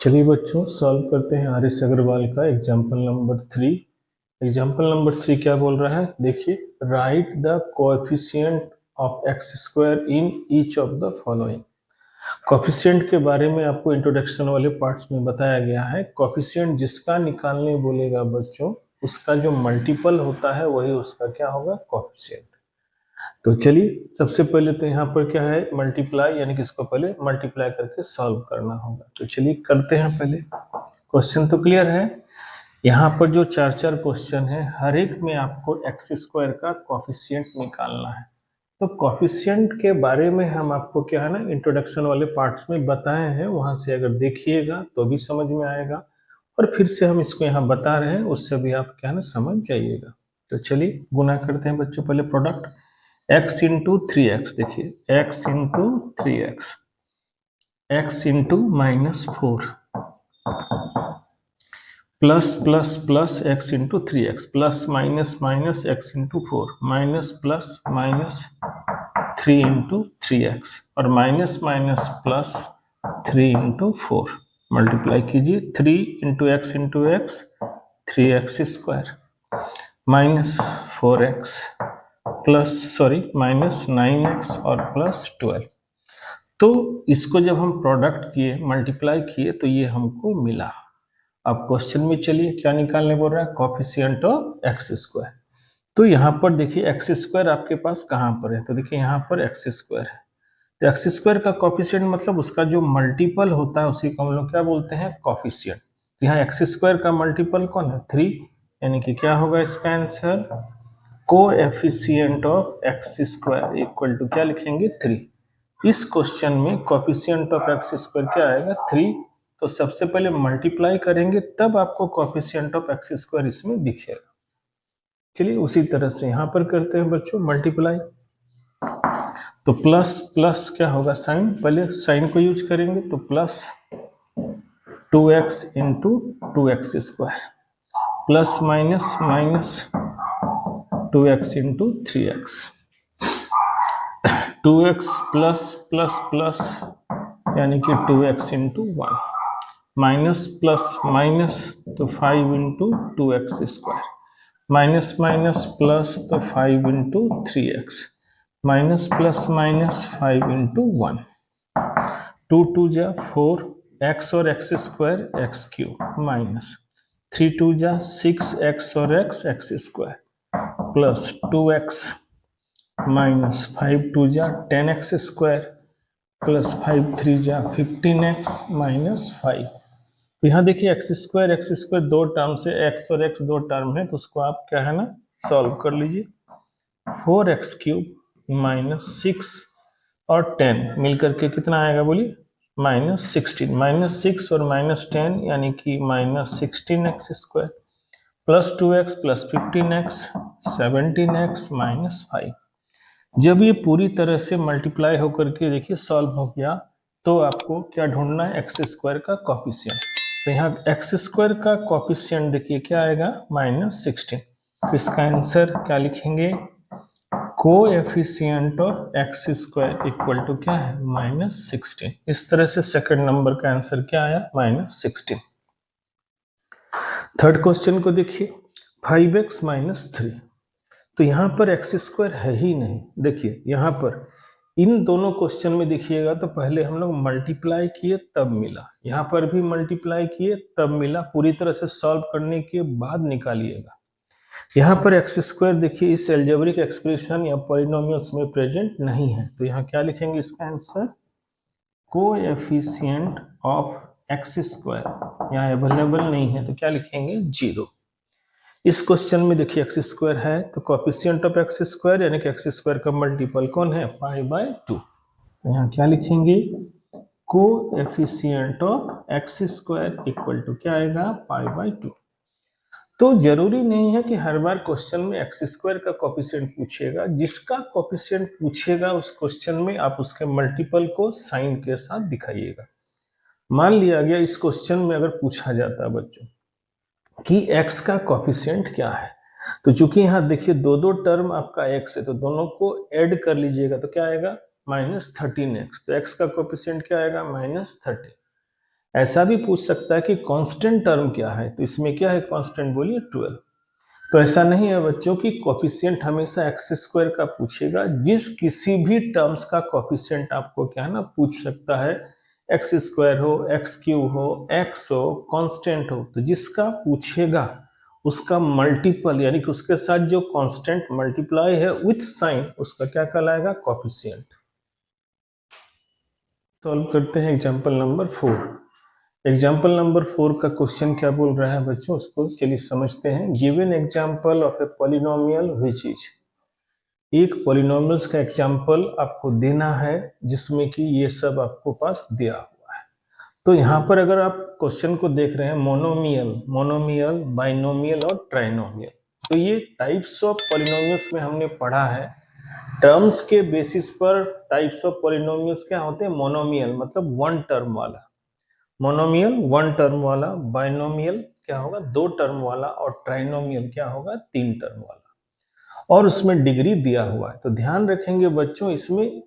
चलिए बच्चों सॉल्व करते हैं आर एस अग्रवाल का एग्जाम्पल नंबर 3। एग्जाम्पल नंबर 3 क्या बोल रहा है, देखिए right the coefficient of x square in each of the following. Coefficient के बारे में आपको इंट्रोडक्शन वाले पार्ट्स में बताया गया है। कोएफिशिएंट जिसका निकालने बोलेगा बच्चों, उसका जो मल्टीपल होता है वही उसका क्या होगा, कोएफिशिएंट। तो चलिए सबसे पहले तो यहाँ पर क्या है, मल्टीप्लाई, यानी कि इसको पहले मल्टीप्लाई करके सॉल्व करना होगा। तो चलिए करते हैं। पहले क्वेश्चन तो क्लियर है। यहाँ पर जो चार चार क्वेश्चन है, हर एक में आपको एक्स स्क्वायर का कोएफिशिएंट निकालना है। तो कोएफिशिएंट के बारे में हम आपको क्या है ना, इंट्रोडक्शन वाले पार्ट्स में बताए हैं, वहां से अगर देखिएगा तो भी समझ में आएगा, और फिर से हम इसको यहाँ बता रहे हैं, उससे भी आप क्या है ना समझ जाइएगा। तो चलिए गुना करते हैं बच्चों। पहले प्रोडक्ट x इंटू 3x, देखिए x into 3x, x into -4 plus plus plus x into 3x plus minus minus x into 4 minus plus minus 3 into 3x और minus minus plus 3 into 4। Multiply कीजिए 3 into x into x 3x square minus 4x plus minus 9x और plus 12। तो इसको जब हम product किए, multiply किए, तो ये हमको मिला। अब क्वेश्चन में चलिए क्या निकालने बोल रहा है, कोएफिशिएंट ऑफ एक्स स्क्वायर। तो यहाँ पर देखिए एक्स स्क्वायर आपके पास कहाँ पर है, तो देखिए यहाँ पर एक्स स्क्वायर है। तो एक्स स्क्वायर का कोएफिशिएंट मतलब उसका जो मल्टीपल होता है उसी को हम लोग क्या बोलते हैं, कोएफिशिएंट। तो यहाँ एक्स स्क्वायर का मल्टीपल कौन है, 3, यानी कि क्या होगा इसका answer, coefficient of x square equal to क्या लिखेंगे, 3। इस क्वेश्चन में कोएफिशिएंट ऑफ एक्स स्क्वायर क्या आएगा, 3। तो सबसे पहले मल्टीप्लाई करेंगे तब आपको कोएफिशिएंट ऑफ एक्स स्क्वायर इसमें दिखेगा। चलिए उसी तरह से यहाँ पर करते हैं बच्चों मल्टीप्लाई। तो प्लस प्लस क्या होगा, साइन, पहले साइन को यूज करेंगे, तो plus 2x into 2x square plus minus minus 2x into 3x 2x plus plus plus यानी कि 2x into 1 minus plus minus तो 5 into 2x square minus minus plus तो 5 into 3x minus plus minus 5 into 1 2 2 जा 4 x और x square x cube minus 3 2 जा 6 x और x square plus 2x minus 5 2 जा 10x square plus 5 3 जा 15x minus 5। तो यहाँ देखिए एक्स स्क्वायर दो टर्म से, x और x दो टर्म है, तो उसको आप क्या है ना सॉल्व कर लीजिए। 4x क्यूब माइनस 6 और 10 मिलकर के कितना आएगा बोलिए, -16, -6 और -10 यानी कि -16x square plus 2x plus 15x 17x minus 5। जब ये पूरी तरह से मल्टीप्लाई होकर के देखिए सॉल्व हो गया, तो आपको क्या ढूंढना है, एक्स स्क्वायर का कोएफिशिएंट। तो यहाँ एक्स स्क्वायर का कोएफिशिएंट देखिए क्या आएगा, -16। तो इसका आंसर क्या लिखेंगे, coefficient of x square equal to क्या है, -16। इस तरह से सेकंड नंबर का आंसर क्या आया, -16। थर्ड क्वेश्चन को देखिए 5x - 3। तो यहाँ पर एक्स स्क्वायर है ही नहीं। देखिए यहाँ पर इन दोनों क्वेश्चन में देखिएगा तो पहले हम लोग मल्टीप्लाई किए तब मिला, यहाँ पर भी मल्टीप्लाई किए तब मिला। पूरी तरह से सॉल्व करने के बाद निकालिएगा। यहाँ पर एक्स स्क्वायर देखिए इस एल्जेब्रिक एक्सप्रेशन या पॉलिनोमियल्स में प्रेजेंट नहीं है, तो यहाँ क्या लिखेंगे इसका answer, coefficient of x square यहाँ अवेलेबल नहीं है, तो क्या लिखेंगे, 0। इस क्वेश्चन में देखिए एक्स स्क्वायर है, तो कोएफिशिएंट ऑफ एक्स स्क्वायर यानी कि एक्स स्क्वायर का मल्टीपल कौन है, π/2। तो यहाँ क्या लिखेंगे, coefficient of x square equal to क्या आएगा, π/2। तो जरूरी नहीं है कि हर बार क्वेश्चन में एक्स स्क्वायर का कोएफिशिएंट पूछेगा। जिसका कोएफिशिएंट पूछेगा उस क्वेश्चन में आप उसके मल्टीपल को साइन के साथ दिखाइएगा। मान लिया गया इस क्वेश्चन में अगर पूछा जाता बच्चों कि x का कोएफिशिएंट क्या है, तो चूंकि यहाँ देखिए दो दो टर्म आपका x है, तो दोनों को ऐड कर लीजिएगा तो क्या आएगा, -13x। तो x का कोएफिशिएंट क्या आएगा, -13। ऐसा भी पूछ सकता है कि कांस्टेंट टर्म क्या है, तो इसमें क्या है कांस्टेंट, बोलिए 12। तो ऐसा नहीं है बच्चों की कोफिशिएंट हमेशा एक्स स्क्वायर का पूछेगा, जिस किसी भी टर्म्स का कोफिशिएंट आपको क्या है ना पूछ सकता है, एक्स स्क्वायर हो, एक्स क्यूब हो, एक्स हो, कांस्टेंट हो, तो जिसका पूछेगा उसका मल्टीपल यानी कि उसके साथ जो कांस्टेंट मल्टीप्लाई है विथ साइन, उसका क्या कहलाएगा, कोफिशिएंट। सॉल्व करते हैं एग्जांपल नंबर 4। एग्जाम्पल नंबर 4 का क्वेश्चन क्या बोल रहा है बच्चों, उसको चलिए समझते हैं। Given example of a polynomial which is, एक पॉलिनोमियल्स का एग्जाम्पल आपको देना है जिसमें कि ये सब आपको पास दिया हुआ है। तो यहाँ पर अगर आप क्वेश्चन को देख रहे हैं, मोनोमियल, मोनोमियल, बाइनोमियल और ट्राइनोमियल, तो ये टाइप्स ऑफ पॉलिनोमियल्स में हमने पढ़ा है। टर्म्स के बेसिस पर टाइप्स ऑफ पॉलिनोमियल्स क्या होते हैं, मोनोमियल मतलब वन टर्म वाला, मोनोमियल वन टर्म वाला, बाइनोमियल क्या होगा, दो टर्म वाला, और ट्राइनोमियल क्या होगा, तीन टर्म वाला, और उसमें डिग्री दिया हुआ है। तो ध्यान रखेंगे बच्चों, इसमें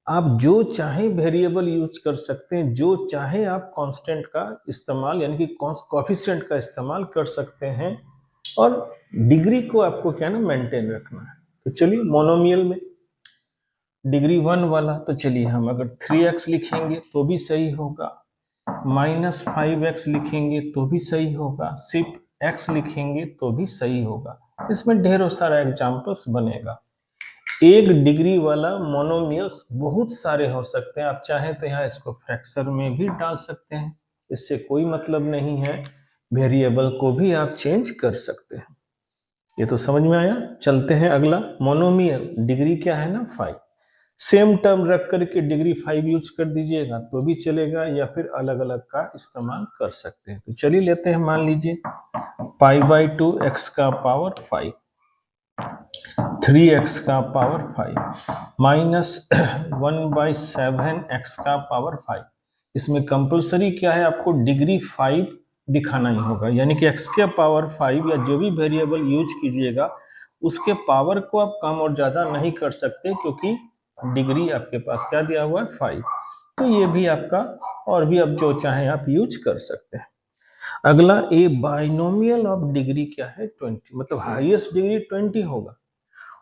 आप जो चाहे वेरिएबल यूज कर सकते हैं, जो चाहे आप कांस्टेंट का इस्तेमाल यानी कि कोफिशिएंट का इस्तेमाल कर सकते हैं, और डिग्री को आपको क्या ना मेंटेन रखना है। तो चलिए मोनोमियल में डिग्री 1 वाला, तो चलिए हम अगर 3x लिखेंगे तो भी सही होगा, -5x लिखेंगे तो भी सही होगा, सिर्फ x लिखेंगे तो भी सही होगा। इसमें ढेरों सारा एग्जाम्पल्स बनेगा। एक डिग्री वाला मोनोमियल्स बहुत सारे हो सकते हैं, आप चाहें तो यहाँ इसको फ्रैक्शन में भी डाल सकते हैं, इससे कोई मतलब नहीं है, वेरिएबल को भी आप चेंज कर सकते हैं। ये तो समझ में आया। चलते हैं अगला, मोनोमियल डिग्री क्या है ना 5, सेम टर्म रख करके डिग्री 5 यूज कर दीजिएगा तो भी चलेगा, या फिर अलग अलग का इस्तेमाल कर सकते हैं। तो चलिए लेते हैं, मान लीजिए π/2 x का पावर 5, 3x का पावर 5 -1/7 x का पावर 5। इसमें कंपलसरी क्या है, आपको डिग्री 5 दिखाना ही होगा, यानी कि x के पावर 5 या जो भी वेरिएबल यूज कीजिएगा उसके पावर को आप कम और ज्यादा नहीं कर सकते, क्योंकि डिग्री आपके पास क्या दिया हुआ है 5। तो ये भी आपका, और भी अब जो चाहे आप यूज कर सकते हैं। अगला, ए बाइनोमियल ऑफ डिग्री क्या है 20, मतलब हाईएस्ट डिग्री 20 होगा,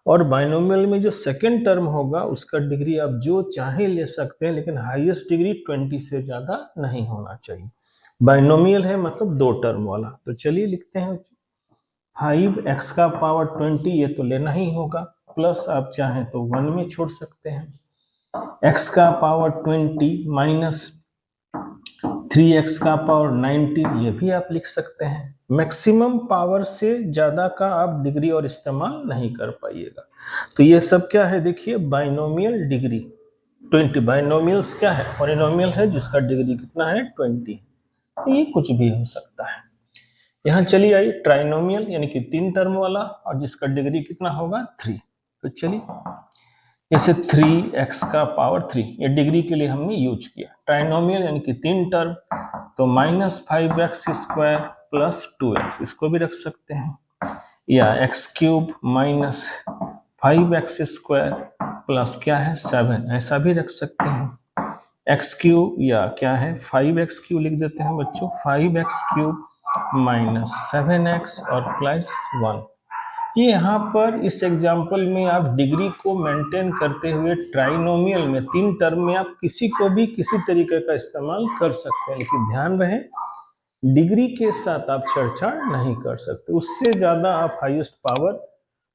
और बाइनोमियल में जो सेकंड टर्म होगा उसका डिग्री आप जो चाहे ले सकते हैं, लेकिन हाईएस्ट डिग्री 20 से ज्यादा नहीं होना चाहिए। बाइनोमियल है मतलब दो टर्म वाला। तो चलिए लिखते हैं 5x का पावर 20, ये तो लेना ही होगा, प्लस आप चाहें तो 1 में छोड़ सकते हैं। x का पावर 20 माइनस 3x का पावर 90, ये भी आप लिख सकते हैं। मैक्सिमम पावर से ज्यादा का आप डिग्री और इस्तेमाल नहीं कर पाइएगा। तो ये सब क्या है, देखिए बाइनोमियल डिग्री 20, बाइनोमियल्स क्या है, पॉलिनोमियल है जिसका डिग्री कितना है 20। तो ये कुछ भी हो सकता है। यहाँ चलिए आइए ट्राइनोमियल यानी कि तीन टर्म वाला, और जिसका डिग्री कितना होगा 3। तो चलिए जैसे 3x का पावर 3, ये डिग्री के लिए हमने यूज किया। ट्राइनोमियल यानी कि तीन टर्म, तो -5x² प्लस 2x, इसको भी रख सकते हैं, या x³ माइनस 5x² प्लस क्या है 7, ऐसा भी रख सकते हैं। x³ या क्या है 5x³ लिख देते हैं बच्चों, 5x³ माइनस 7x और प्लस 1। ये यहाँ पर इस एग्जाम्पल में आप डिग्री को मेंटेन करते हुए ट्राइनोमियल में तीन टर्म में आप किसी को भी किसी तरीके का इस्तेमाल कर सकते हैं, लेकिन ध्यान रहे डिग्री के साथ आप छेड़छाड़ नहीं कर सकते, उससे ज्यादा आप हाईएस्ट पावर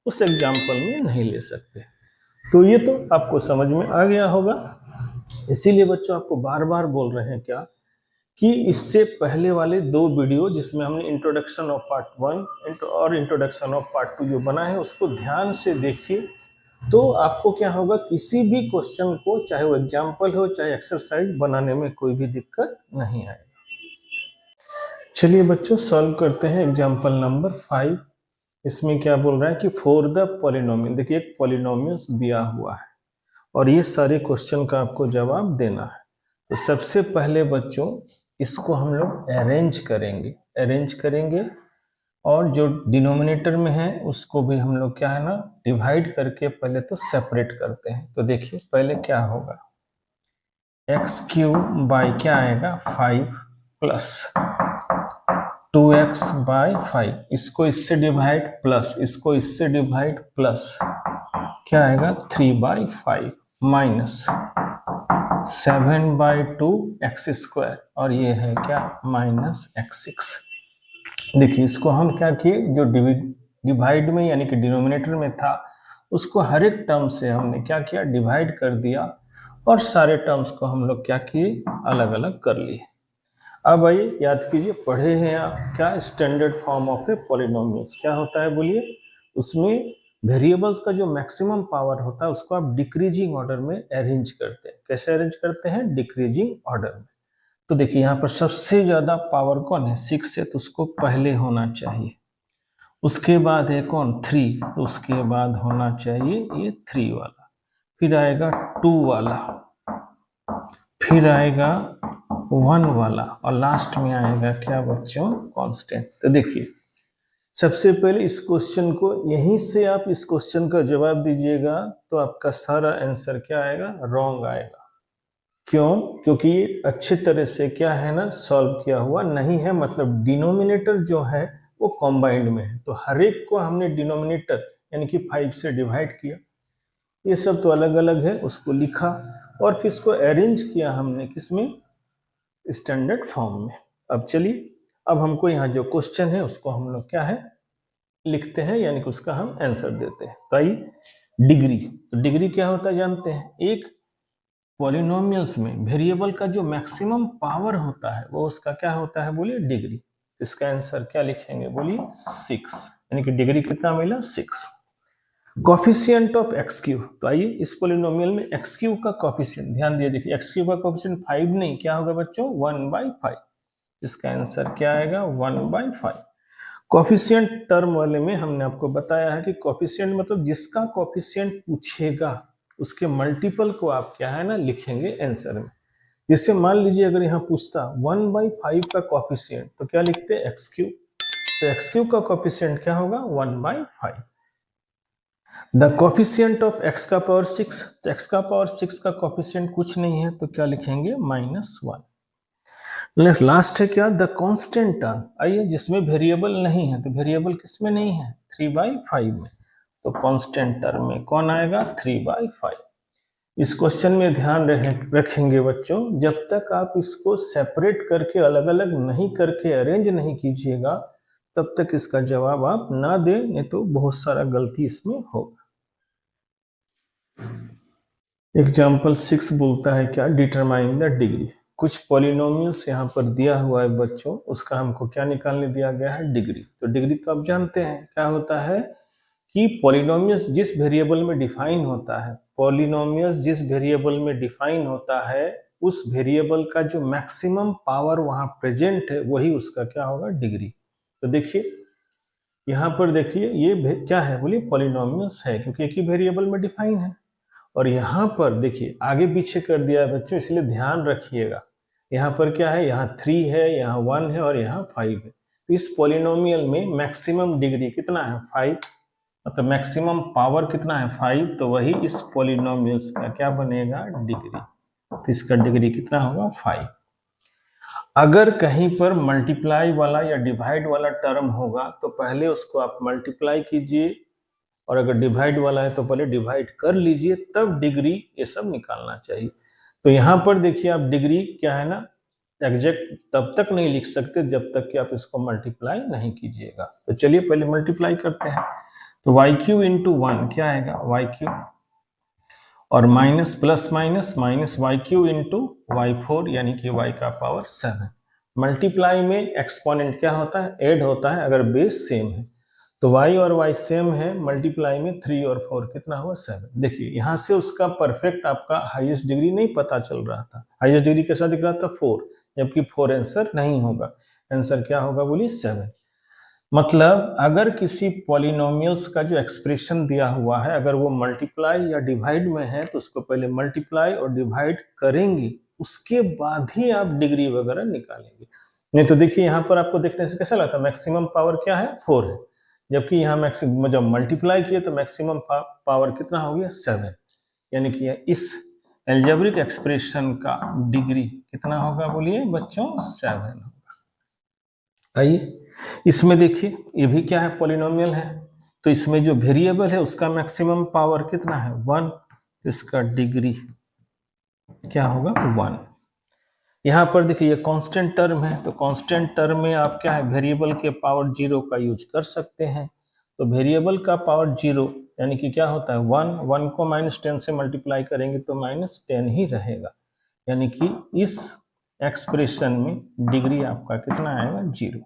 उस एग्जाम्पल में नहीं ले सकते। तो ये तो आपको समझ में आ गया होगा। इसीलिए बच्चों आपको बार बार बोल रहे हैं क्या, कि इससे पहले वाले दो वीडियो जिसमें हमने इंट्रोडक्शन ऑफ पार्ट 1 और इंट्रोडक्शन ऑफ पार्ट 2 जो बना है उसको ध्यान से देखिए, तो आपको क्या होगा, किसी भी क्वेश्चन को चाहे वो एग्जाम्पल हो चाहे एक्सरसाइज बनाने में कोई भी दिक्कत नहीं आएगा। चलिए बच्चों सॉल्व करते हैं एग्जाम्पल नंबर 5। इसमें क्या बोल रहा है कि फॉर द पॉलिनोमियल, देखिए एक पॉलिनोमियल्स दिया हुआ है और ये सारे क्वेश्चन का आपको जवाब देना है। तो सबसे पहले बच्चों इसको हम लोग अरेंज करेंगे, और जो डिनोमिनेटर में है उसको भी हम लोग क्या है ना डिवाइड करके पहले तो सेपरेट करते हैं। तो देखिए पहले क्या होगा, x³ बाई क्या आएगा 5, प्लस 2x बाई 5, इसको इससे डिवाइड प्लस इसको इससे डिवाइड प्लस क्या आएगा 3/5 माइनस 7/2 x² और ये है क्या -x6। देखिए इसको हम क्या किए, जो डिवाइड में यानी कि डिनोमिनेटर में था उसको हर एक टर्म से हमने क्या किया, डिवाइड कर दिया और सारे टर्म्स को हम लोग क्या किए, अलग अलग कर लिए। अब आइए याद कीजिए, पढ़े हैं आप क्या standard form of A polynomials क्या होता है बोलिए। उसमें वेरिएबल्स का जो मैक्सिमम पावर होता है उसको आप डिक्रीजिंग ऑर्डर में अरेंज करते हैं। कैसे अरेंज करते हैं, डिक्रीजिंग ऑर्डर में। तो देखिए यहाँ पर सबसे ज्यादा पावर कौन है, 6 है, तो उसको पहले होना चाहिए। उसके बाद है कौन, 3, तो उसके बाद होना चाहिए ये 3 वाला, फिर आएगा 2 वाला, फिर आएगा 1 वाला और लास्ट में आएगा क्या बच्चों, कांस्टेंट। तो देखिए सबसे पहले इस क्वेश्चन को, यहीं से आप इस क्वेश्चन का जवाब दीजिएगा तो आपका सारा आंसर क्या आएगा, रॉन्ग आएगा। क्यों, क्योंकि ये अच्छे तरह से क्या है ना, सॉल्व किया हुआ नहीं है। मतलब डिनोमिनेटर जो है वो कॉम्बाइंड में है, तो हर एक को हमने डिनोमिनेटर यानी कि 5 से डिवाइड किया। ये सब तो अलग अलग है, उसको लिखा और फिर इसको अरेंज किया हमने किसमें, स्टैंडर्ड फॉर्म में। अब चलिए, अब हमको यहाँ जो क्वेश्चन है उसको हम लोग क्या है लिखते हैं, यानी कि उसका हम आंसर देते हैं। तो आइए, डिग्री, तो डिग्री क्या होता है जानते हैं, एक पॉलिनोमियल्स में वेरिएबल का जो मैक्सिमम पावर होता है वो उसका क्या होता है बोलिए, डिग्री। इसका आंसर क्या लिखेंगे बोलिए, 6, यानी कि डिग्री कितना मिला, 6। कॉफिशिएंट ऑफ एक्स क्यू, तो आइए इस पॉलिनोमियल में एक्स क्यू का कॉफिशिएंट ध्यान दिए, देखिए एक्स क्यू का कॉफिशिएंट 5 नहीं, क्या होगा बच्चों, 1/5। इसका आंसर क्या आएगा, 1/5। कॉफिशिएंट टर्म वाले में हमने आपको बताया है कि कॉफिशिएंट मतलब जिसका कॉफिशिएंट पूछेगा उसके मल्टीपल को आप क्या है ना लिखेंगे आंसर में। जैसे मान लीजिए अगर यहाँ पूछता 1/5 का कॉफिशिएंट, तो क्या लिखते हैं, एक्स क्यू। तो एक्स क्यू का कॉफिशिएंट क्या होगा, 1/5। द कॉफिशिएंट ऑफ एक्स का पावर 6, तो एक्स का पावर 6 का कॉफिशिएंट कुछ नहीं है, तो क्या लिखेंगे, -1। लास्ट है क्या, द कांस्टेंट टर्म। आइए जिसमें वेरिएबल नहीं है, तो वेरिएबल किसमें नहीं है, 3/5 में, तो कांस्टेंट टर्म में कौन आएगा, 3/5। इस क्वेश्चन में ध्यान रखेंगे बच्चों, जब तक आप इसको सेपरेट करके अलग अलग नहीं करके अरेंज नहीं कीजिएगा तब तक इसका जवाब आप ना दें, नहीं तो बहुत सारा गलती इसमें होगा। एग्जाम्पल 6 बोलता है क्या, डिटरमाइन द डिग्री। कुछ पॉलिनोमियल्स यहाँ पर दिया हुआ है बच्चों, उसका हमको क्या निकालने दिया गया है, डिग्री। तो डिग्री तो आप जानते हैं क्या होता है कि पॉलिनोमियल्स जिस वेरिएबल में डिफाइन होता है, पॉलिनोमियल्स जिस वेरिएबल में डिफाइन होता है उस वेरिएबल का जो मैक्सिमम पावर वहां प्रेजेंट है वही उसका क्या होगा, डिग्री। तो देखिए यहाँ पर देखिए ये क्या है बोलिए, पॉलिनोमियल्स है क्योंकि एक ही वेरिएबल में डिफाइन है। और यहाँ पर देखिए आगे पीछे कर दिया है बच्चों, इसलिए ध्यान रखिएगा। यहाँ पर क्या है, यहाँ 3 है, यहाँ 1 है और यहाँ 5 है। तो इस पॉलिनोमियल में मैक्सिमम डिग्री कितना है, 5, मतलब मैक्सिमम पावर कितना है, 5। तो वही इस पॉलिनोमियल्स का क्या बनेगा, डिग्री। तो इसका डिग्री कितना होगा, 5। अगर कहीं पर मल्टीप्लाई वाला या डिवाइड वाला टर्म होगा तो पहले उसको आप मल्टीप्लाई कीजिए, और अगर डिवाइड वाला है तो पहले डिवाइड कर लीजिए, तब डिग्री ये सब निकालना चाहिए। तो यहाँ पर देखिए आप डिग्री क्या है ना, एग्जैक्ट तब तक नहीं लिख सकते जब तक कि आप इसको मल्टीप्लाई नहीं कीजिएगा। तो चलिए पहले मल्टीप्लाई करते हैं। तो वाई क्यू इंटू 1 क्या आएगा, वाई क्यू, और minus plus minus minus y q into y4 यानी कि y का पावर 7। मल्टीप्लाई में एक्सपोनेंट क्या होता है, ऐड होता है अगर बेस सेम है। तो y और y सेम है, मल्टीप्लाई में 3 और 4 कितना हुआ, 7। देखिए यहाँ से उसका परफेक्ट आपका हाईएस्ट डिग्री नहीं पता चल रहा था, हाईएस्ट डिग्री कैसा दिख रहा था, 4, जबकि 4 आंसर नहीं होगा। आंसर क्या होगा बोलिए, 7। मतलब अगर किसी पॉलिनोमियल्स का जो एक्सप्रेशन दिया हुआ है अगर वो मल्टीप्लाई या डिवाइड में है तो उसको पहले मल्टीप्लाई और डिवाइड करेंगे, उसके बाद ही आप डिग्री वगैरह निकालेंगे। नहीं तो देखिए यहाँ पर आपको देखने से कैसा लगता है, मैक्सिमम पावर क्या है, 4 है, जबकि यहाँ मैक्सिमम जब मल्टीप्लाई किए तो मैक्सिमम पावर कितना हो गया, 7। यानी कि इस एल्जेब्रिक एक्सप्रेशन का डिग्री कितना होगा बोलिए बच्चों? 7 होगा। आइए इसमें देखिए, ये भी क्या है? पॉलिनोमियल है। तो इसमें जो वेरिएबल है उसका मैक्सिमम पावर कितना है? 1। इसका डिग्री क्या होगा? 1। यहाँ पर देखिए ये कांस्टेंट टर्म है, तो कांस्टेंट टर्म में आप क्या है? वेरिएबल के पावर 0 का यूज कर सकते हैं। तो वेरिएबल का पावर 0 यानी कि क्या होता है? 1। 1 को -10 से मल्टीप्लाई करेंगे तो -10 ही रहेगा, यानी कि इस एक्सप्रेशन में डिग्री आपका कितना आएगा? 0।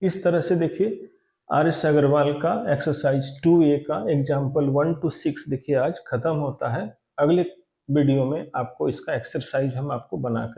इस तरह से देखिए आर.एस. अग्रवाल का एक्सरसाइज 2A का एग्जाम्पल 1 to 6 देखिए आज खत्म होता है। अगले वीडियो में आपको इसका एक्सरसाइज हम आपको बनाकर